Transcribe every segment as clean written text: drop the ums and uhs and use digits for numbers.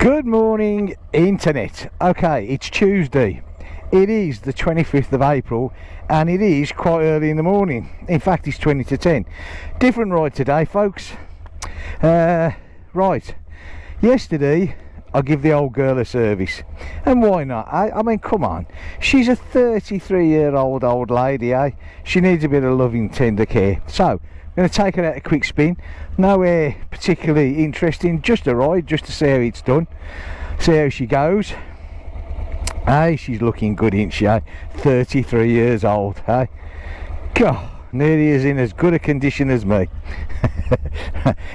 Good morning, internet. Okay, it's Tuesday. It is the 25th of April and it is quite early in the morning. In fact, it's 20 to 10. Different ride today, folks. Right, yesterday I give the old girl a service, and why not? I mean, come on, she's a 33-year-old old lady, eh? She needs a bit of loving, tender care. So I'm going to take her out a quick spin. Nowhere particularly interesting, just a ride, just to see how it's done, see how she goes. Hey, she's looking good, isn't she, eh? 33 years old, hey? God, nearly is in as good a condition as me.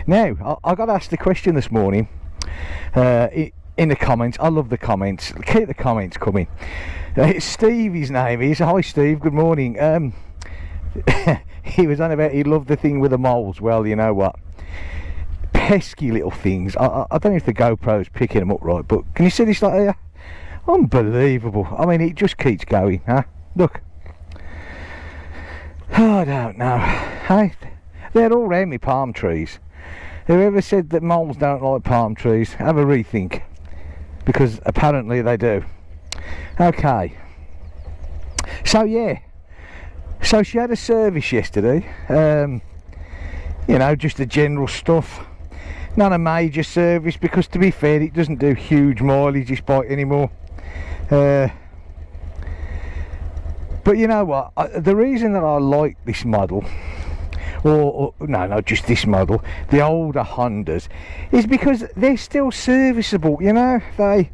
Now, I got asked a question this morning in the comments. I love the comments. Keep the comments coming. Steve, his name is. Hi, Steve. Good morning. He was on about he loved the thing with the moles. Well, you know what? Pesky little things. I don't know if the GoPro's picking them up right, but can you see this like here? Unbelievable. I mean, it just keeps going, huh? Look. Oh, I don't know. Hey, they're all around me palm trees. Whoever said that moles don't like palm trees, have a rethink, because apparently they do. Okay. So yeah. So she had a service yesterday. You know, just the general stuff. Not a major service, because to be fair, it doesn't do huge mileage, this bike anymore. But you know what? The reason that I like this model, or no, just this model, the older Hondas, is because they're still serviceable. You know, they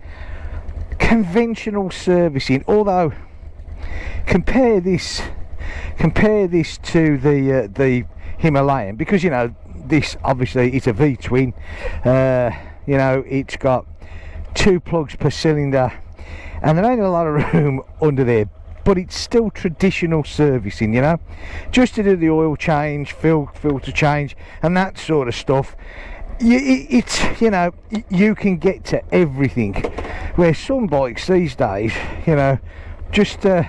conventional servicing. Although compare this to the Himalayan, because you know this obviously it's a V-twin. You know, it's got 2 plugs per cylinder, and there ain't a lot of room under there. But it's still traditional servicing, you know, just to do the oil change, filter change, and that sort of stuff. It's, you know, you can get to everything, where some bikes these days, you know, just to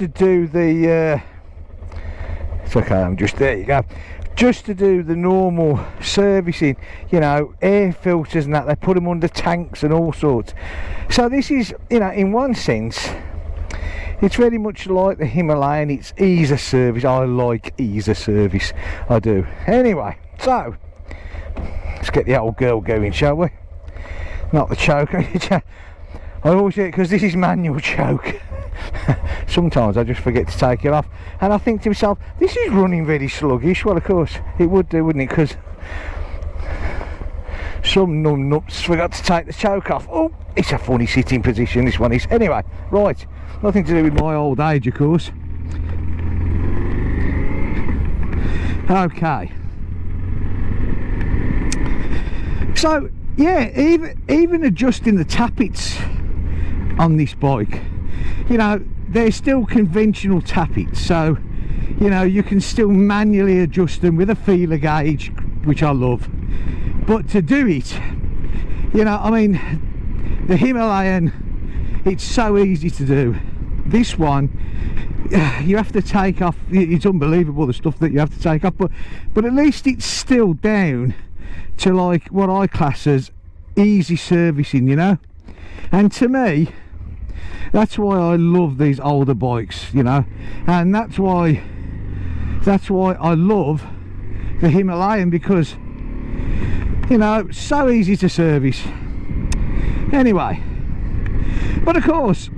do the it's okay, I'm just there you go, just to do the normal servicing, you know, air filters and that, they put them under tanks and all sorts. So this is, you know, in one sense it's very much like the Himalayan. It's ease of service. I like ease of service, I do. Anyway, so let's get the old girl going, shall we? Not the choke. I always get it, because this is manual choke. Sometimes I just forget to take it off, and I think to myself, this is running very sluggish. Well, of course it would do, wouldn't it? Because some numb nuts forgot to take the choke off. Oh, it's a funny sitting position, this one is. Anyway, right, nothing to do with my old age, of course. Okay, so yeah, even adjusting the tappets on this bike, you know, they're still conventional tappets, so you know you can still manually adjust them with a feeler gauge, which I love. But to do it, you know, I mean, the Himalayan, it's so easy to do. This one, you have to take off. It's unbelievable the stuff that you have to take off, but at least it's still down to like what I class as easy servicing, you know. And to me, that's why I love these older bikes, you know, and that's why I love the Himalayan, because you know, so easy to service. Anyway, but of course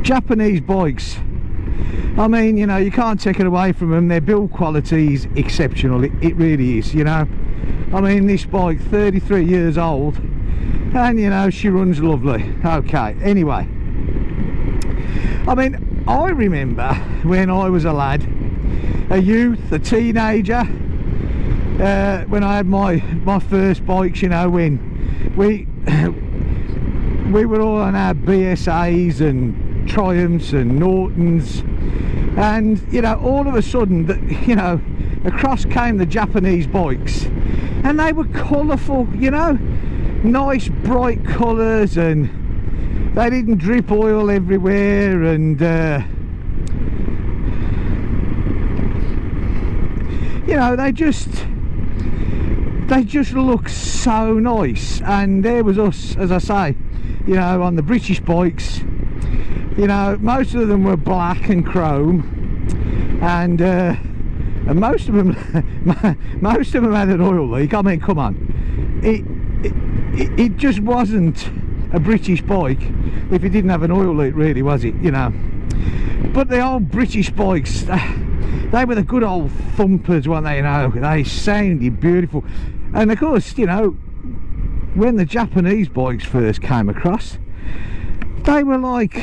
Japanese bikes, I mean, you know, you can't take it away from them. Their build quality is exceptional. It really is, you know. I mean, this bike, 33 years old, and you know, she runs lovely. Okay, anyway, I mean, I remember when I was a lad, a youth, a teenager, when I had my first bikes, you know, when we were all on our BSAs and Triumphs and Nortons, and you know, all of a sudden, you know, across came the Japanese bikes, and they were colourful, you know, nice bright colours, and they didn't drip oil everywhere, and you know, they they just look so nice. And there was us, as I say, you know, on the British bikes. You know, most of them were black and chrome, and most of them had an oil leak. I mean, come on, it just wasn't a British bike if it didn't have an oil leak, really, was it? You know. But the old British bikes, they were the good old thumpers, weren't they? You know, they sounded beautiful. And of course, you know, when the Japanese bikes first came across, they were like,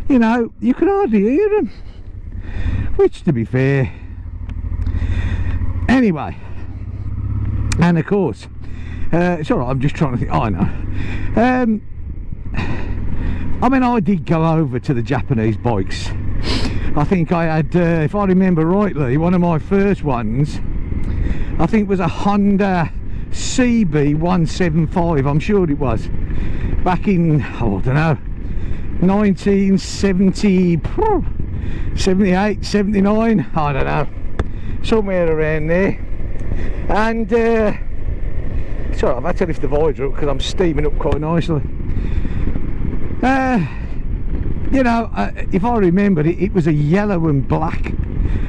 you know, you could hardly hear them. Which, to be fair, anyway. And of course, it's all right. I'm just trying to think. Oh, I know. I mean, I did go over to the Japanese bikes. I think I had, if I remember rightly, one of my first ones, I think was a Honda CB175, I'm sure it was, back in, oh, I don't know, 1970, 78, 79, I don't know, somewhere around there. And sorry, I've had to lift the visor up because I'm steaming up quite nicely. You know, if I remember, it was a yellow and black.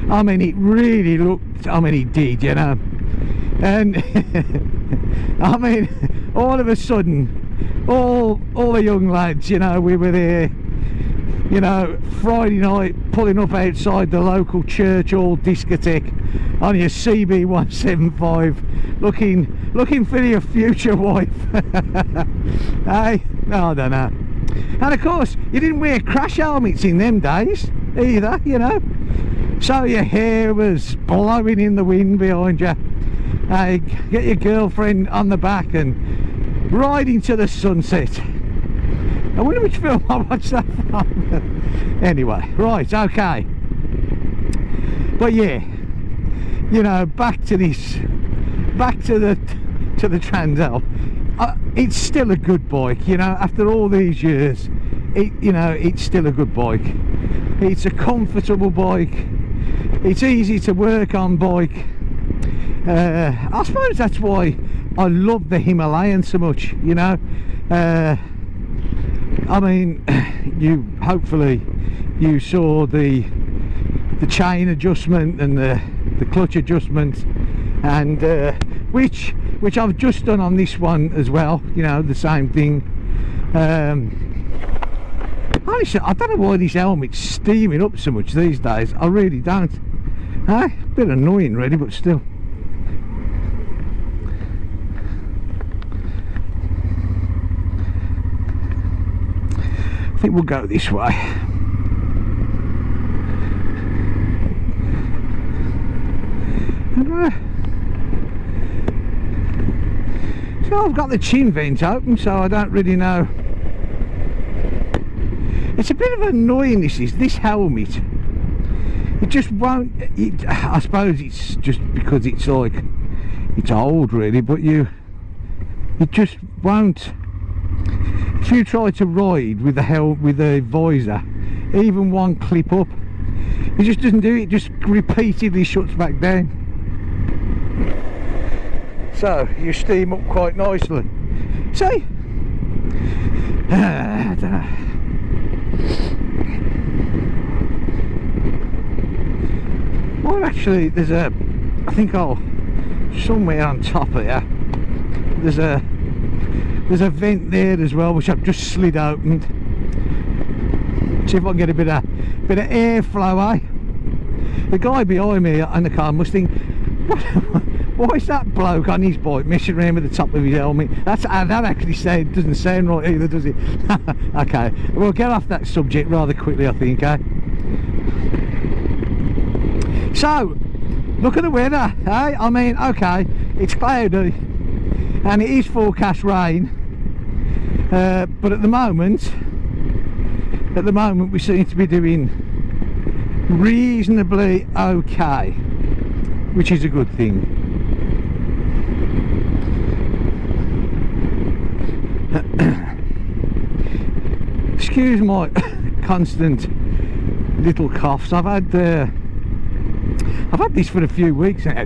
I mean, it really looked, I mean, it did, you know. And I mean, all of a sudden, all the young lads, you know, we were there, you know, Friday night, pulling up outside the local church hall discotheque on your CB175, looking for your future wife. Hey, I don't know. And of course, you didn't wear crash helmets in them days either, you know, so your hair was blowing in the wind behind you. Get your girlfriend on the back and ride into the sunset. I wonder which film I watched that from. Anyway, right, okay. But yeah, you know, back to the Transal. It's still a good bike, you know, after all these years. You know, it's still a good bike. It's a comfortable bike. It's easy to work on bike. I suppose that's why I love the Himalayan so much, you know. I mean, hopefully you saw the chain adjustment and the clutch adjustment, and which I've just done on this one as well, you know, the same thing. Honestly, I don't know why this helmet's steaming up so much these days. I really don't. A bit annoying really, but still. I think we'll go this way. So I've got the chin vent open, so I don't really know. It's a bit of annoying, this helmet. It just won't, I suppose it's just because it's like, it's old really, but it just won't. If you try to ride with the visor, even one clip up, it just doesn't do it. It just repeatedly shuts back down. So you steam up quite nicely. See? I don't know. Well, actually, there's I think somewhere on top of here, there's a vent there as well, which I've just slid open. See if I can get a bit of airflow, eh? The guy behind me in the car must think, why is that bloke on his bike messing around with the top of his helmet? That actually doesn't sound right either, does it? Okay, we'll get off that subject rather quickly, I think, eh? So, look at the weather, eh? I mean, okay, it's cloudy and it is forecast rain, but at the moment we seem to be doing reasonably okay, which is a good thing. Excuse my constant little coughs. I've had this for a few weeks now.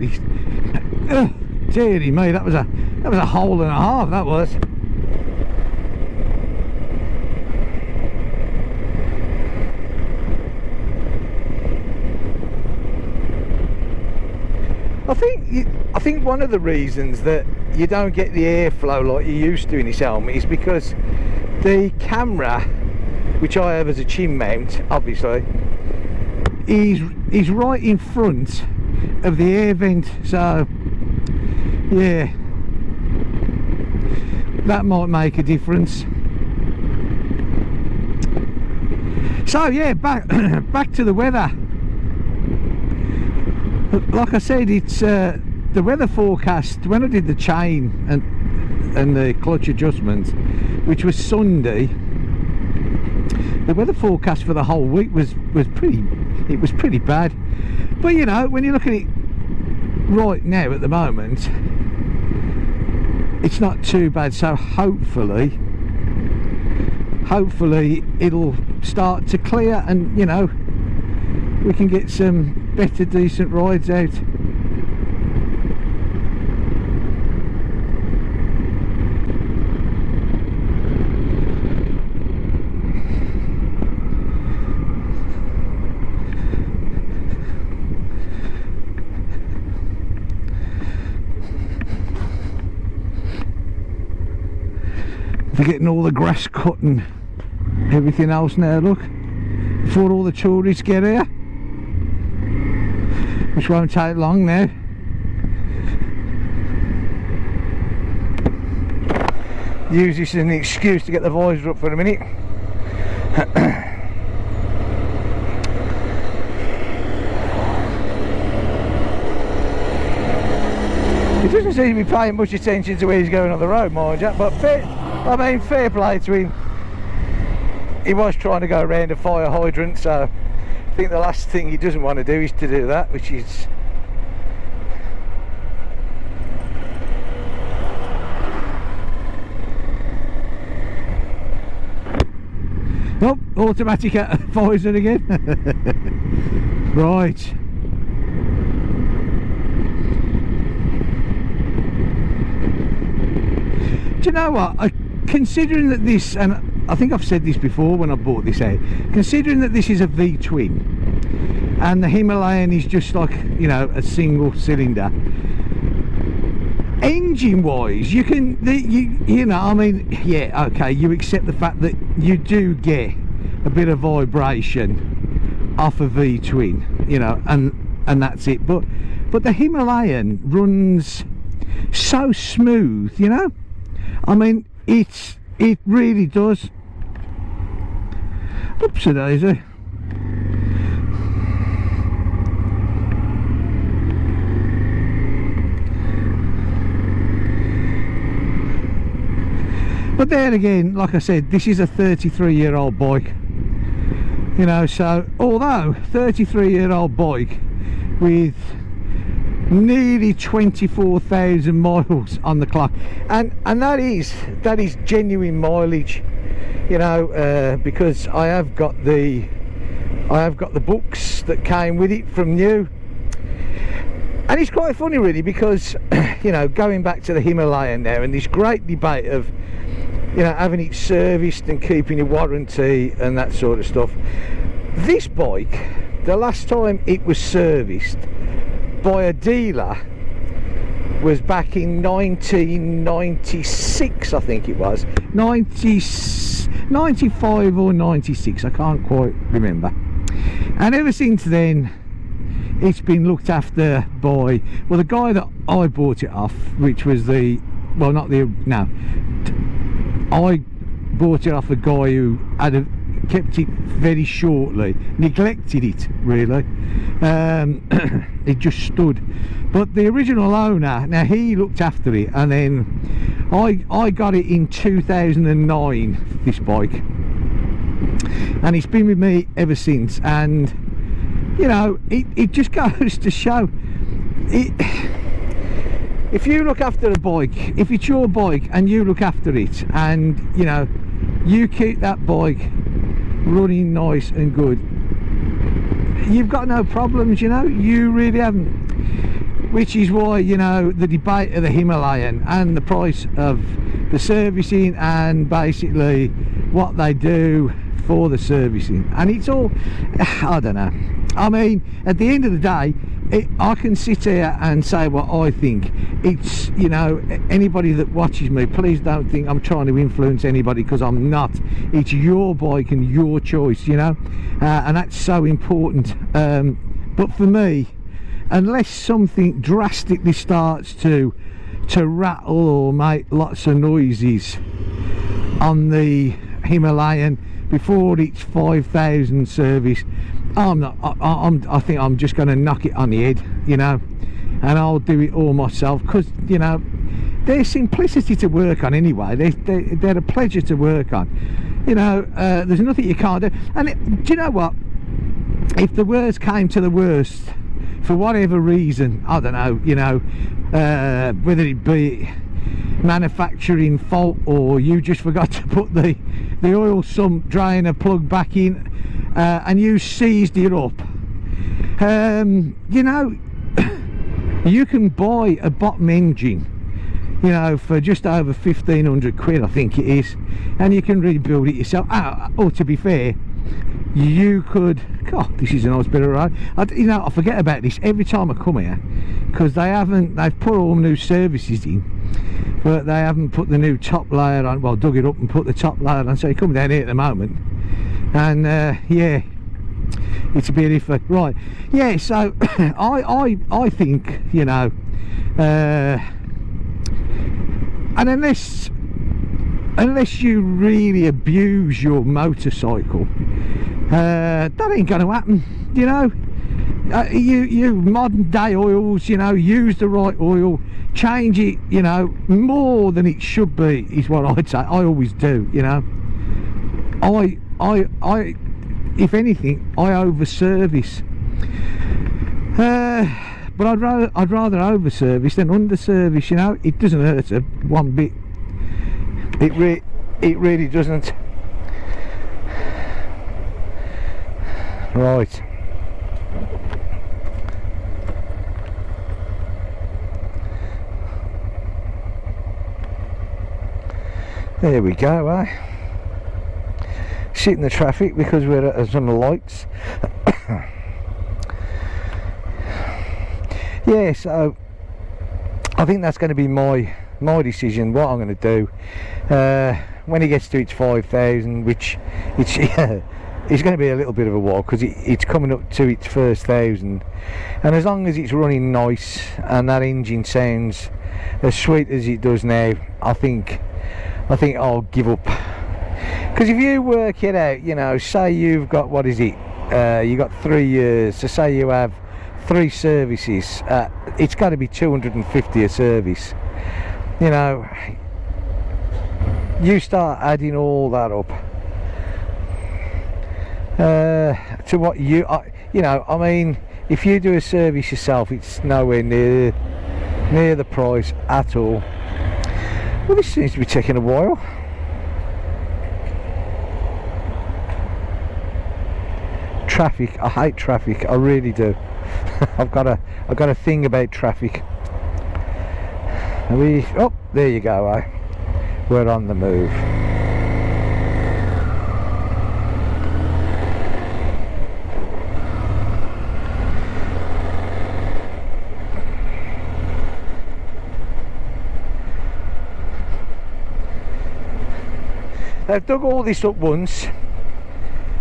Dearie me, that was a hole and a half, that was. I think one of the reasons that you don't get the airflow like you used to in this helmet is because the camera, which I have as a chin mount, obviously, is right in front of the air vent. So yeah, that might make a difference. So yeah, back to the weather. Like I said, it's the weather forecast when I did the chain and the clutch adjustment, which was Sunday. The weather forecast for the whole week was pretty bad. But you know, when you look at it right now at the moment, it's not too bad. So hopefully it'll start to clear, and you know, we can get some better decent rides out. They're getting all the grass cut and everything else now, look, before all the tourists get here, which won't take long now. Use this as an excuse to get the visor up for a minute. He doesn't seem to be paying much attention to where he's going on the road, mind you, but fair play to him. He was trying to go around a fire hydrant, so I think the last thing he doesn't want to do is to do that, which is oh, automatic visor again. Right. Do you know what? Considering that this, and I think I've said this before when I bought this out, considering that this is a V-twin and the Himalayan is just like, you know, a single cylinder, engine wise you can, you know, I mean, yeah, okay, you accept the fact that you do get a bit of vibration off a V-twin, you know, and that's it, but the Himalayan runs so smooth, you know, I mean, it really does. Oopsie daisy. But then again, like I said, this is a 33-year-old bike, you know, so although 33-year-old bike with nearly 24,000 miles on the clock, and that is genuine mileage, you know, because I have got the books that came with it from new. And it's quite funny really, because you know, going back to the Himalayan now, and this great debate of, you know, having it serviced and keeping your warranty and that sort of stuff. This bike, the last time it was serviced by a dealer was back in 1996, I think it was 95 or 96, I can't quite remember. And ever since then it's been looked after by, well, the guy that I bought it off, which was the, well, not the, no, I bought it off a guy who had kept it very shortly, neglected it really. It just stood, but the original owner, now he looked after it, and then I got it in 2009, this bike, and it's been with me ever since. And you know, it just goes to show it, if you look after a bike, if it's your bike and you look after it, and you know, you keep that bike running nice and good, you've got no problems, you know, you really haven't. which is why, you know, the debate of the Himalayan and the price of the servicing and basically what they do for the servicing, and it's all, I don't know. I mean, at the end of the day, I can sit here and say what I think. It's, you know, anybody that watches me, please don't think I'm trying to influence anybody, because I'm not. It's your bike and your choice, you know, and that's so important. But for me, unless something drastically starts to rattle or make lots of noises on the Himalayan before its 5,000 service, I think I'm just going to knock it on the head, you know, and I'll do it all myself, because, you know, they're simplicity to work on anyway. They're a pleasure to work on, you know. There's nothing you can't do. And do you know what, if the worst came to the worst, for whatever reason, I don't know, you know, whether it be manufacturing fault or you just forgot to put the oil sump drainer plug back in, and you seized it up, you know, you can buy a bottom engine, you know, for just over 1,500 quid, I think it is, and you can rebuild it yourself. Or to be fair, you could, God, this is a nice bit of road. You know, I forget about this every time I come here, because they've put all new services in, but they haven't put the new top layer on. Well, dug it up and put the top layer on, so you come down here at the moment, and yeah, it's a bit iffy, right? Yeah, so I think, you know, and unless you really abuse your motorcycle, that ain't going to happen, you know. You modern day oils, you know, use the right oil, change it, you know, more than it should be, is what I'd say. I always do, you know. I if anything, I over service, but I'd rather over service than under service, you know. It doesn't hurt her one bit. It really doesn't. Right. There we go, eh? Sit in the traffic because we're at some lights. Yeah, so I think that's going to be my decision, what I'm going to do when it gets to its 5,000, which it's it's going to be a little bit of a while, because it's coming up to its first 1,000, and as long as it's running nice and that engine sounds as sweet as it does now, I think I'll give up. Because if you work it out, you know, say you've got, what is it, you got 3 years, so say you have 3 services, it's got to be 250 a service, you know. You start adding all that up to what you know, I mean, if you do a service yourself, it's nowhere near the price at all. Well, this seems to be taking a while. Traffic, I hate traffic, I really do. I've got a thing about traffic. Oh, there you go, eh? We're on the move. They've dug all this up once.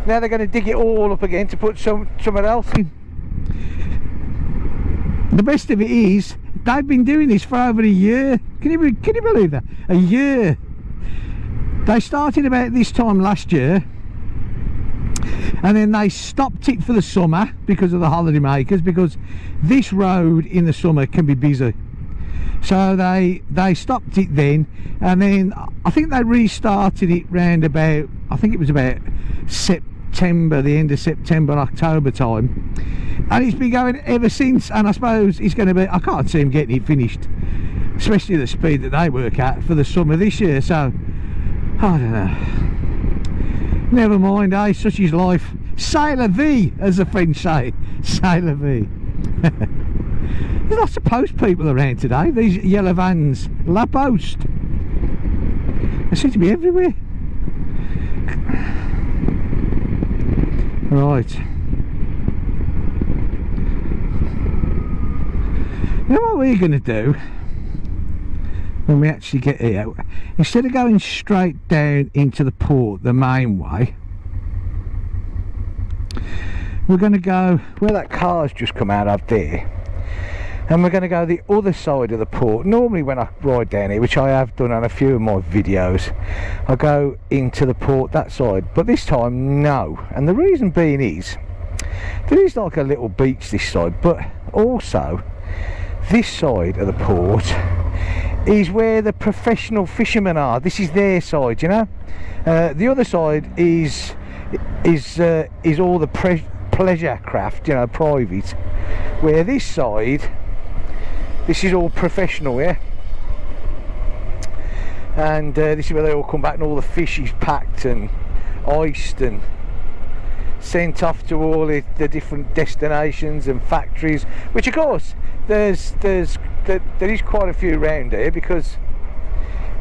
Now they're going to dig it all up again to put somewhere else in. The best of it is, they've been doing this for over a year. Can you believe that? A year. They started about this time last year, and then they stopped it for the summer because of the holiday makers, because this road in the summer can be busy. So they stopped it then, and then I think they restarted it round about, I think it was about September, the end of September, October time, and it's been going ever since. And I suppose it's going to be, I can't see them getting it finished, especially the speed that they work at for the summer this year. So I don't know, never mind, eh? Such is life. C'est la vie, as the French say. C'est la vie. There's lots of post people around today. These yellow vans, La Poste. They seem to be everywhere. Right. Now what we're going to do when we actually get here, instead of going straight down into the port the main way, we're going to go where that car's just come out of there, and we're going to go the other side of the port. Normally when I ride down here, which I have done on a few of my videos, I go into the port that side, but this time no. And the reason being is there is like a little beach this side, but also this side of the port is where the professional fishermen are. This is their side, you know. The other side is all the pleasure craft, you know, private. Where this side, this is all professional, yeah. And this is where they all come back, and all the fish is packed and iced and sent off to all the different destinations and factories, which of course there is quite a few around here, because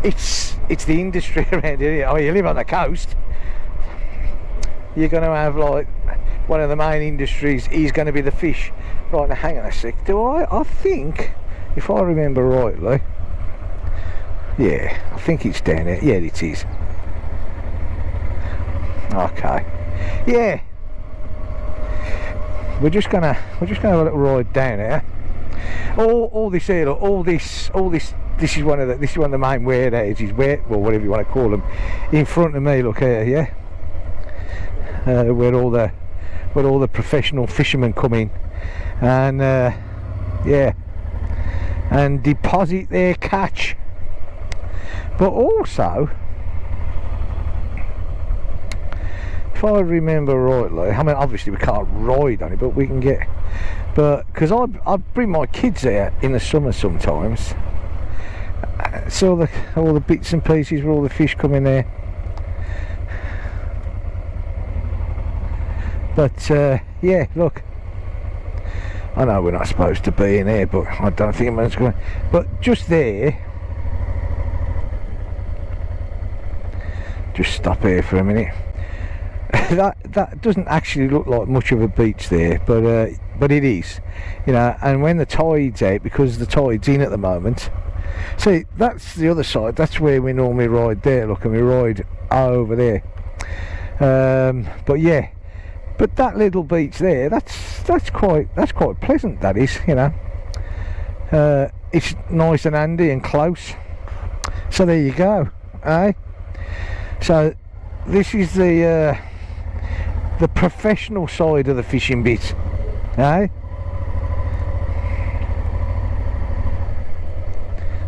it's the industry around here. Oh, you live on the coast, you're going to have like one of the main industries is going to be the fish. Right, now hang on a sec, I think, if I remember rightly, yeah, I think it's down here. Yeah, it is. Okay, yeah, we're just gonna have a little ride down here. All this here, look, all this is one of the main warehouses, well, whatever you want to call them, in front of me. Look here, yeah, where all the professional fishermen come in and yeah, and deposit their catch. But also, if I remember rightly, I mean obviously we can't ride on it, but we can get, but because I bring my kids there in the summer sometimes, so all the bits and pieces where all the fish come in there. But yeah, look, I know we're not supposed to be in here, but I don't think anyone's going. But just there, just stop here for a minute. that doesn't actually look like much of a beach there, but it is, you know. And when the tide's out, because the tide's in at the moment, see, that's the other side. That's where we normally ride there. Look, and we ride over there. But yeah, but that little beach there, that's quite pleasant. That is, you know. It's nice and handy and close. So there you go, eh? So this is the professional side of the fishing bit, eh?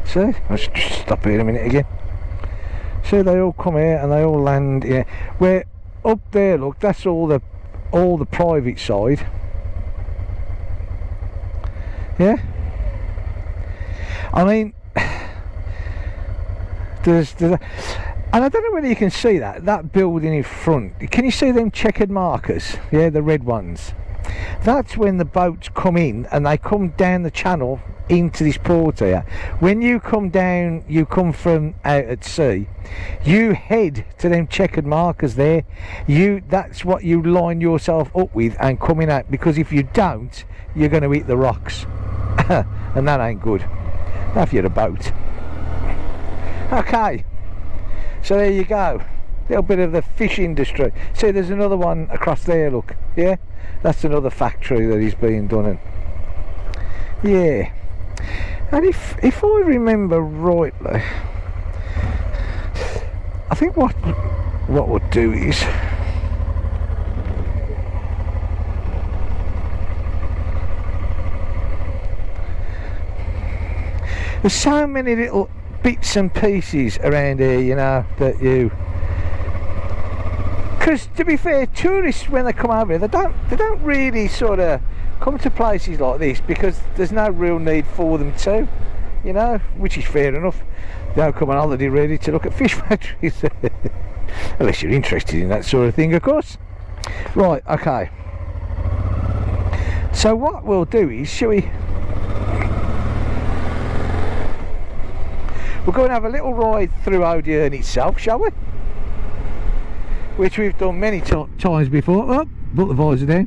So let's just stop here a minute again. So they all come here and they all land here. Where up there, look, that's all the private side. Yeah. I mean, there's and I don't know whether you can see that building in front. Can you see them checkered markers? Yeah, the red ones. That's when the boats come in, and they come down the channel into this port here. When you come down, you come from out at sea, you head to them checkered markers there. That's what you line yourself up with and coming out, because if you don't, you're going to eat the rocks. And that ain't good. Not if you're a boat. Okay. So there you go, little bit of the fish industry. See, there's another one across there, look, yeah, that's another factory that is being done in. Yeah, and if I remember rightly, I think what we'll do is, there's so many little bits and pieces around here, you know, that you, because to be fair, tourists, when they come over here, they don't really sort of come to places like this because there's no real need for them to, you know, which is fair enough. They don't come on holiday really to look at fish factories. Unless you're interested in that sort of thing, of course. Right, okay, so what we'll do is, shall we we'll go and have a little ride through Odeon itself, shall we? Which we've done many times before. Oh, put the visor down.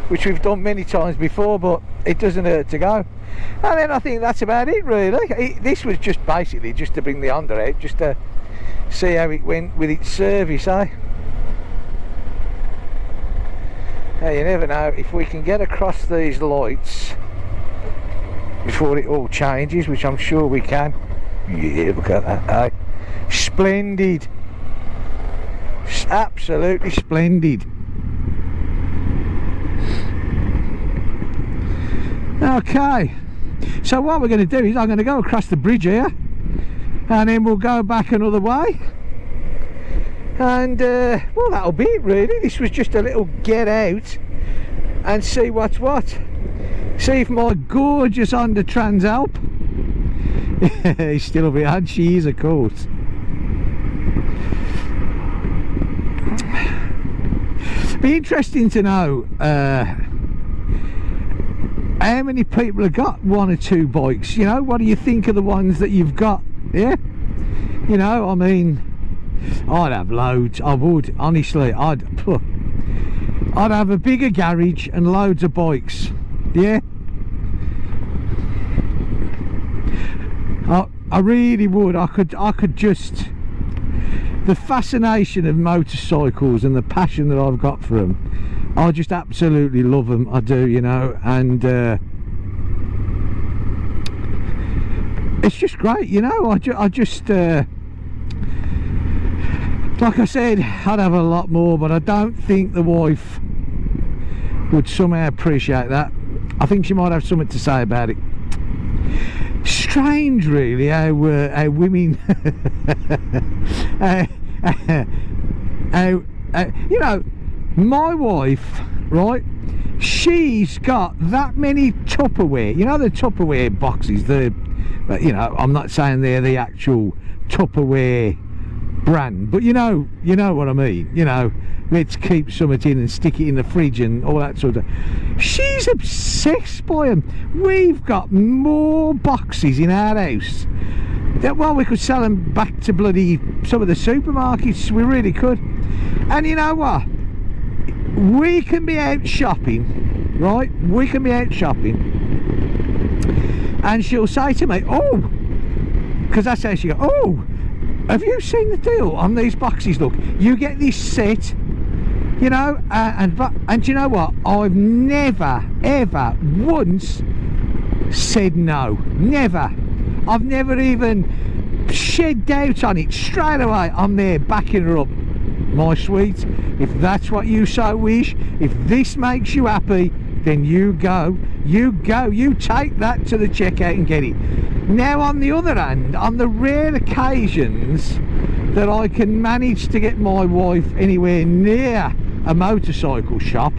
Which we've done many times before, but it doesn't hurt to go. And then I think that's about it, really. This was just basically just to bring the Honda out, just to see how it went with its service, eh? Now, you never know, if we can get across these lights before it all changes, which I'm sure we can. Yeah, look at that, eh? Splendid. Absolutely splendid. Okay, so what we're going to do is I'm going to go across the bridge here, and then we'll go back another way, and well, that'll be it really. This was just a little get out and see what's what. See if my gorgeous Honda Transalp is still behind. She is, of course. Be interesting to know how many people have got one or two bikes. You know, what do you think of the ones that you've got? Yeah, you know, I mean, I'd have loads. I would, honestly. I'd have a bigger garage and loads of bikes. Yeah, I really would. I could just, the fascination of motorcycles and the passion that I've got for them, I just absolutely love them. I do, you know, and it's just great, you know. I just like I said, I'd have a lot more, but I don't think the wife would somehow appreciate that. I think she might have something to say about it. Strange, really, how women you know, my wife, right, she's got that many Tupperware, you know, the Tupperware boxes, you know, I'm not saying they're the actual Tupperware brand, but you know what I mean. You know, let's keep something in and stick it in the fridge and all that sort of. She's obsessed by them. We've got more boxes in our house that, well, we could sell them back to bloody some of the supermarkets. We really could. And you know what? We can be out shopping, right? We can be out shopping, and she'll say to me, "Oh," because that's how she goes, "Oh, have you seen the deal on these boxes? Look, you get this set, you know, and you know what? I've never, ever, once said no. Never. I've never even shed doubt on it. Straight away, I'm there backing her up. My sweet, if that's what you so wish, if this makes you happy, then you go, you take that to the checkout and get it." Now, on the other hand, on the rare occasions that I can manage to get my wife anywhere near a motorcycle shop,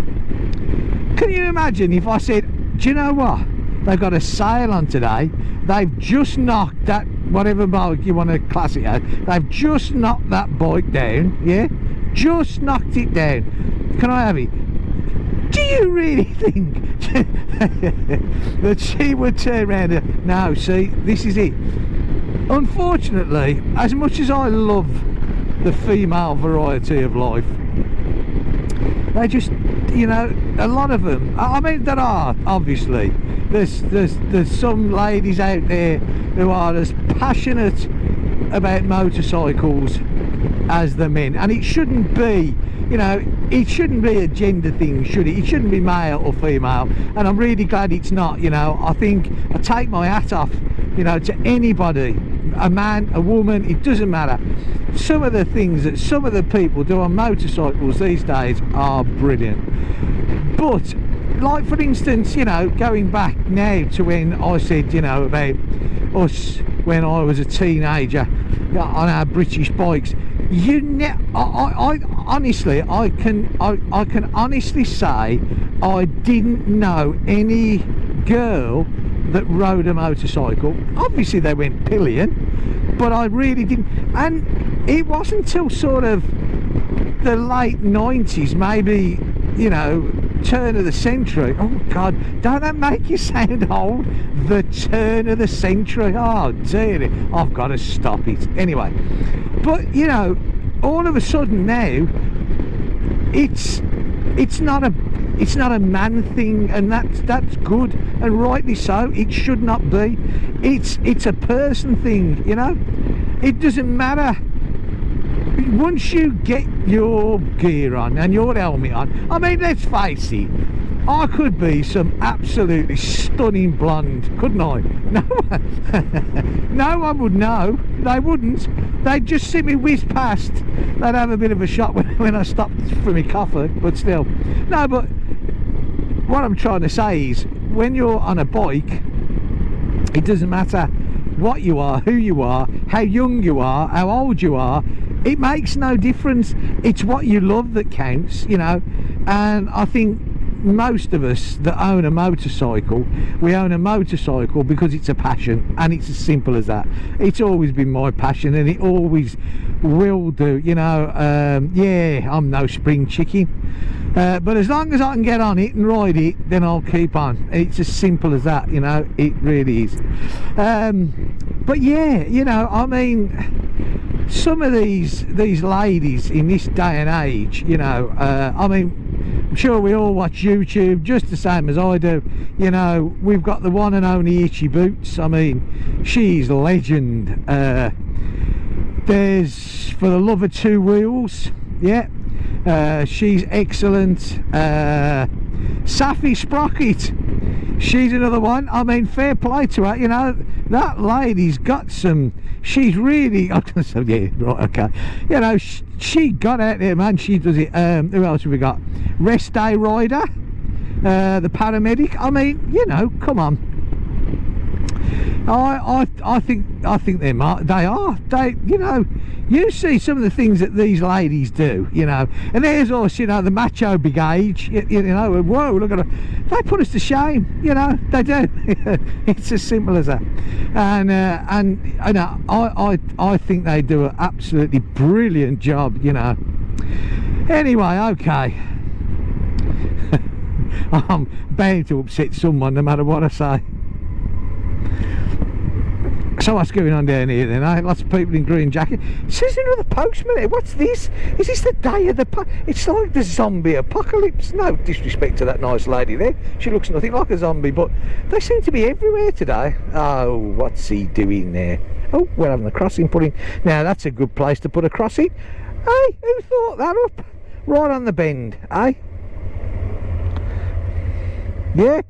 can you imagine if I said, "Do you know what? They've got a sale on today. They've just knocked that," whatever bike you want to class it as, "they've just knocked that bike down, yeah? Just knocked it down. Can I have it?" Do you really think that she would turn around and, "No, see, this is it"? Unfortunately, as much as I love the female variety of life, they just, you know, a lot of them, I mean, there are, obviously, there's some ladies out there who are as passionate about motorcycles as the men, and it shouldn't be, you know, it shouldn't be a gender thing, should it? It shouldn't be male or female, and I'm really glad it's not. You know, I think I take my hat off, you know, to anybody, a man, a woman, it doesn't matter. Some of the things that some of the people do on motorcycles these days are brilliant. But like, for instance, you know, going back now to when I said, you know, about us when I was a teenager on our British bikes, I honestly, I can honestly say I didn't know any girl that rode a motorcycle. Obviously they went pillion, but I really didn't. And it wasn't until sort of the late 90s, maybe, you know, turn of the century. Oh God, don't that make you sound old? The turn of the century. Oh dear, I've got to stop it. Anyway, but you know, all of a sudden now, it's not a man thing, and that's good, and rightly so. It should not be. It's a person thing, you know. It doesn't matter. Once you get your gear on and your helmet on, I mean, let's face it, I could be some absolutely stunning blonde, couldn't I? No one, no one would know. They wouldn't. They'd just see me whiz past. They'd have a bit of a shock when I stopped for my coffee, but still. No, but what I'm trying to say is, when you're on a bike, it doesn't matter what you are, who you are, how young you are, how old you are. It makes no difference. It's what you love that counts, you know. And I think most of us that own a motorcycle, we own a motorcycle because it's a passion, and it's as simple as that. It's always been my passion, and it always will do, you know. Yeah, I'm no spring chicken, but as long as I can get on it and ride it, then I'll keep on. It's as simple as that, you know. It really is. But yeah, you know, I mean, some of these ladies in this day and age, you know, I mean, I'm sure we all watch YouTube just the same as I do. You know, we've got the one and only Itchy Boots. I mean, she's a legend. There's For the Love of Two Wheels, yeah, she's excellent. Safi Sprocket, she's another one. I mean, fair play to her, you know. That lady's got some, she's really, I can say, yeah, right, okay, you know, she got out there, man. She does it. Who else have we got? Rest Day Rider, the paramedic. I mean, you know, come on. I think they are. They, you know, you see some of the things that these ladies do, you know, and there's also, you know, the macho big age, you know, whoa, look at them. They put us to shame, you know, they do. It's as simple as that. And you know, I think they do an absolutely brilliant job, you know. Anyway, okay. I'm bound to upset someone no matter what I say. So what's going on down here then, eh? Lots of people in green jackets. It says another postman here. What's this? Is this the day of the... It's like the zombie apocalypse. No disrespect to that nice lady there. She looks nothing like a zombie, but they seem to be everywhere today. Oh, what's he doing there? Oh, we're having a crossing put in. Now, that's a good place to put a crossing. Hey, who thought that up? Right on the bend, eh? Yeah?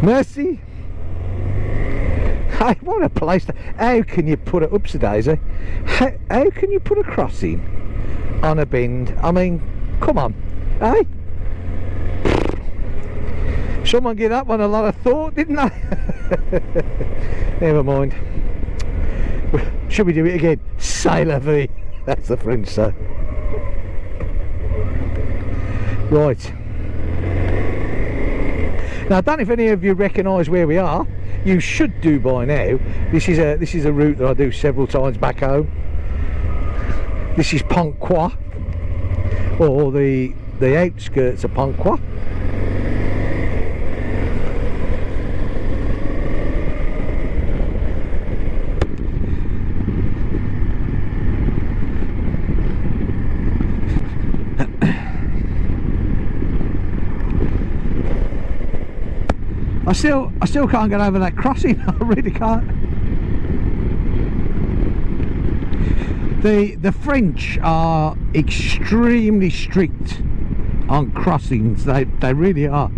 Mercy. Hey, what a place to... How can you put it... Oops a daisy. How can you put a crossing on a bend? I mean, come on. Hey? Someone gave that one a lot of thought, didn't they? Never mind. Should we do it again? C'est la vie. That's the French say. Right. Now, I don't know if any of you recognise where we are. You should do by now. This is a route that I do several times back home. This is Ponquois, or the outskirts of Ponquois. I still can't get over that crossing. I really can't. The French are extremely strict on crossings. They really are.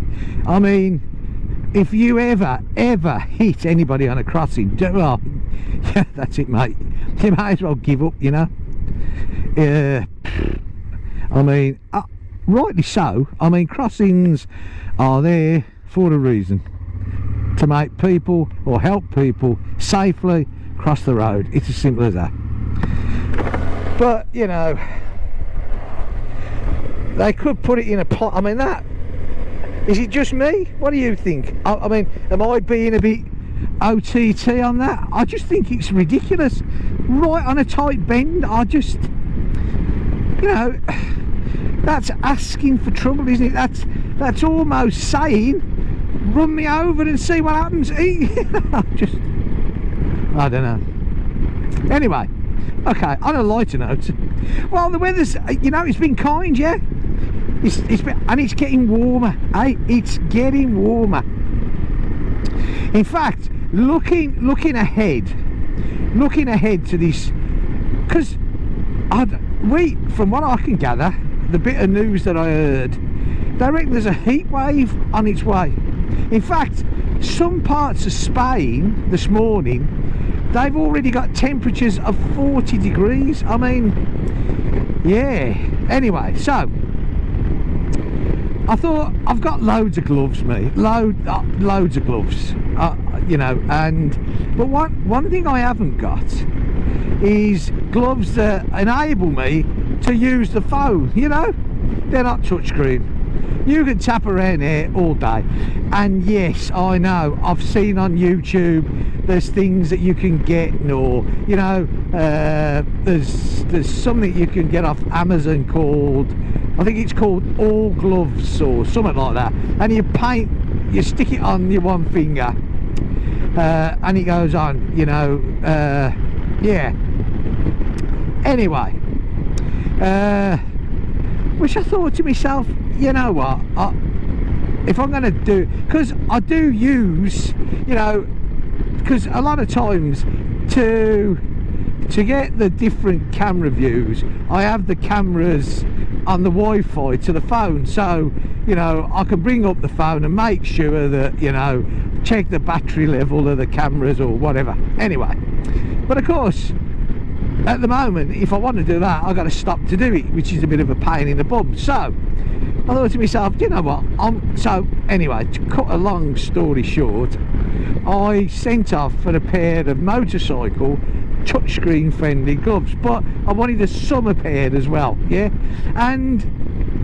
I mean, if you ever hit anybody on a crossing, well, yeah, that's it, mate. You might as well give up, you know. I mean, rightly so. I mean, crossings are there for a reason, to make people or help people safely cross the road. It's as simple as that. But you know, they could put it in a pot. I mean, that is it just me? What do you think? I mean, am I being a bit OTT on that? I just think it's ridiculous. Right on a tight bend, I just, you know, That's asking for trouble, isn't it? That's almost saying, run me over and see what happens. Just, I don't know. Anyway, okay, on a lighter note, well, the weather's, you know, it's been kind, yeah? It's been, and it's getting warmer, eh? It's getting warmer. In fact, looking ahead to this, because from what I can gather, the bit of news that I heard, they reckon there's a heat wave on its way. In fact, some parts of Spain this morning, they've already got temperatures of 40 degrees. I mean, yeah. Anyway, so I thought, I've got loads of gloves, mate. Loads of gloves. You know, but one thing I haven't got is gloves that enable me to use the phone. You know, they're not touchscreen. You can tap around here all day. And yes, I know, I've seen on YouTube there's things that you can get, or you know, there's something you can get off Amazon called, I think it's called All Gloves or something like that, and you stick it on your one finger, and it goes on, you know. Yeah, anyway, which I thought to myself, you know what, if I'm going to do, because I do use, you know, because a lot of times to get the different camera views, I have the cameras on the Wi-Fi to the phone, so you know, I can bring up the phone and make sure that, you know, check the battery level of the cameras or whatever. Anyway, but of course at the moment, if I want to do that, I've got to stop to do it, which is a bit of a pain in the bum. So I thought to myself, you know what, so anyway, to cut a long story short, I sent off for a pair of motorcycle touchscreen friendly gloves, but I wanted a summer pair as well, yeah, and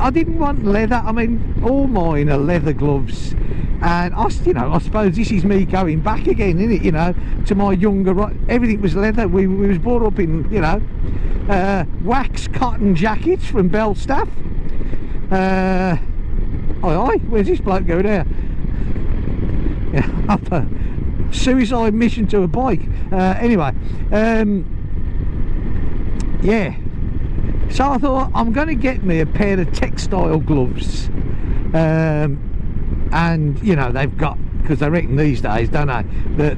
I didn't want leather. I mean, all mine are leather gloves, and you know, I suppose this is me going back again, isn't it, you know, to my younger, everything was leather. We was brought up in, you know, wax cotton jackets from Belstaff. Oi, where's this bloke going there? Yeah, suicide mission to a bike. Anyway, yeah, so I thought I'm going to get me a pair of textile gloves, and you know, they've got, because they reckon these days, don't they, that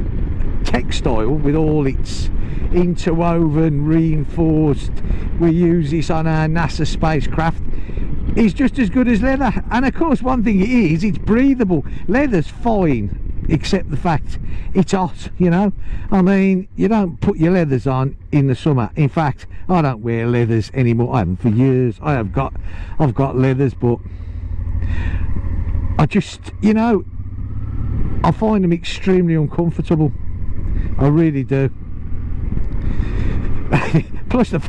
textile with all its interwoven, reinforced, we use this on our NASA spacecraft, is just as good as leather. And of course, one thing it is, it's breathable. Leather's fine, except the fact it's hot, you know. I mean, you don't put your leathers on in the summer. In fact, I don't wear leathers anymore. I haven't for years. I've got leathers, but I just, you know, I find them extremely uncomfortable. I really do. plus the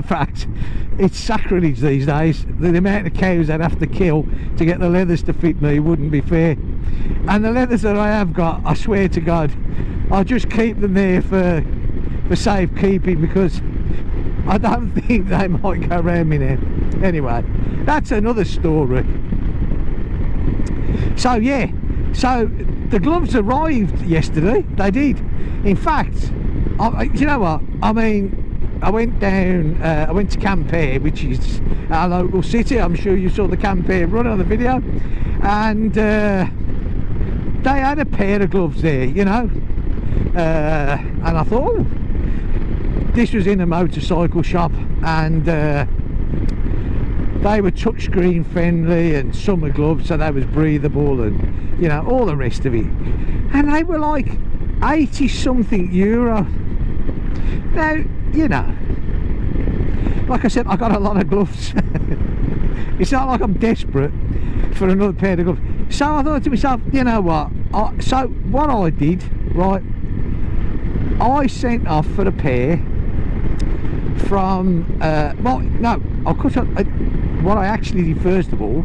fact it's sacrilege these days. The amount of cows I'd have to kill to get the leathers to fit me wouldn't be fair. And the leathers that I have got, I swear to God, I just keep them there for safekeeping, because I don't think they might go around me now. Anyway, that's another story. So yeah, so the gloves arrived yesterday. They did. In fact, you know what, I mean, I went to Campere, which is our local city. I'm sure you saw the Campere run on the video, and they had a pair of gloves there, you know, and I thought, oh, this was in a motorcycle shop, and they were touchscreen friendly and summer gloves, so they was breathable and, you know, all the rest of it, and they were like 80 something euro. Now, you know, like I said, I got a lot of gloves. It's not like I'm desperate for another pair of gloves. So I thought to myself, you know what, so what I did, right, I sent off for a pair from well, no, I'll cut up. What I actually did first of all,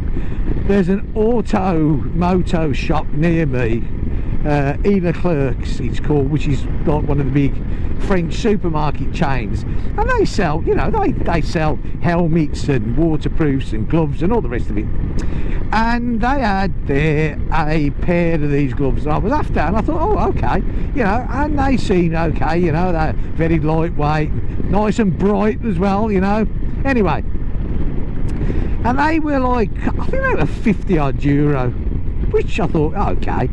there's an moto shop near me Leclerc's it's called, which is like one of the big French supermarket chains, and they sell, you know, they sell helmets and waterproofs and gloves and all the rest of it. And they had there a pair of these gloves I was after, and I thought, oh, okay, you know, and they seemed okay, you know, they're very lightweight, nice and bright as well, you know. Anyway, and they were like, I think they were 50 odd euro, which I thought, okay.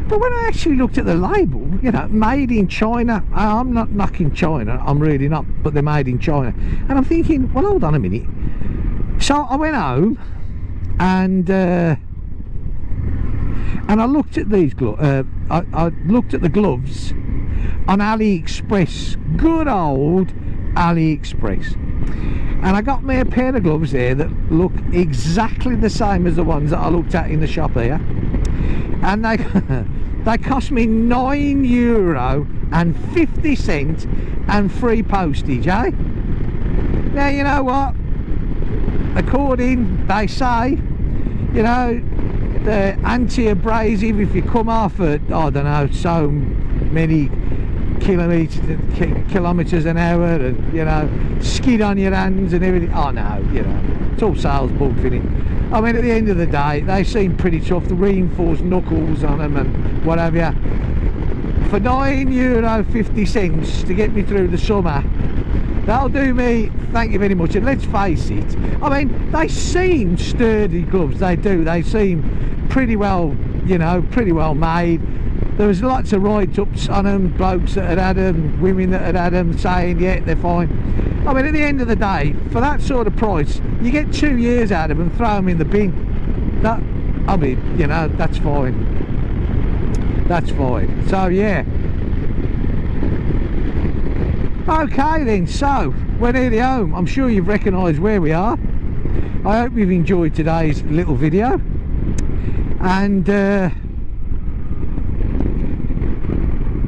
But when I actually looked at the label, you know, made in China, I'm not knocking China, I'm really not, but they're made in China. And I'm thinking, well, hold on a minute. So I went home and I looked at these gloves. I looked at the gloves on AliExpress, good old AliExpress, and I got me a pair of gloves there that look exactly the same as the ones that I looked at in the shop here, and they cost me €9.50 and free postage, eh? Now, you know what, according, they say, you know, the anti-abrasive, if you come off at, I don't know, so many kilometers an hour, and, you know, skid on your hands and everything. Oh no, you know, it's all sales bulk, isn't it? I mean, at the end of the day, they seem pretty tough. The reinforced knuckles on them and what have you. For €9.50 to get me through the summer, that'll do me, thank you very much. And let's face it, I mean, they seem sturdy gloves, they do. They seem pretty well, you know, pretty well made. There was lots of write-ups on them, blokes that had them, women that had them, saying, yeah, they're fine. I mean, at the end of the day, for that sort of price, you get 2 years out of them, throw them in the bin. That, I mean, you know, that's fine. That's fine. So, yeah. Okay then, so we're nearly home. I'm sure you've recognised where we are. I hope you've enjoyed today's little video, and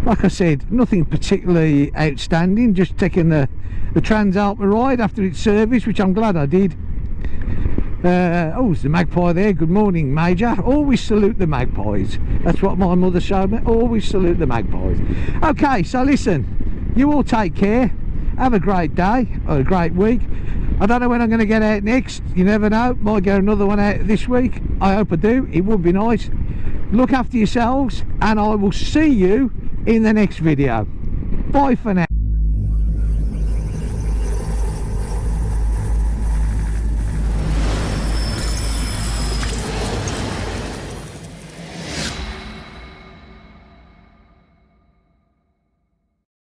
like I said, nothing particularly outstanding, just taking the Transalpine ride after its service, which I'm glad I did. Oh, there's the magpie there. Good morning, Major. Always salute the magpies. That's what my mother showed me. Always salute the magpies. Okay, so listen, you all take care. Have a great day or a great week. I don't know when I'm going to get out next. You never know. Might get another one out this week. I hope I do. It would be nice. Look after yourselves, and I will see you in the next video. Bye for now.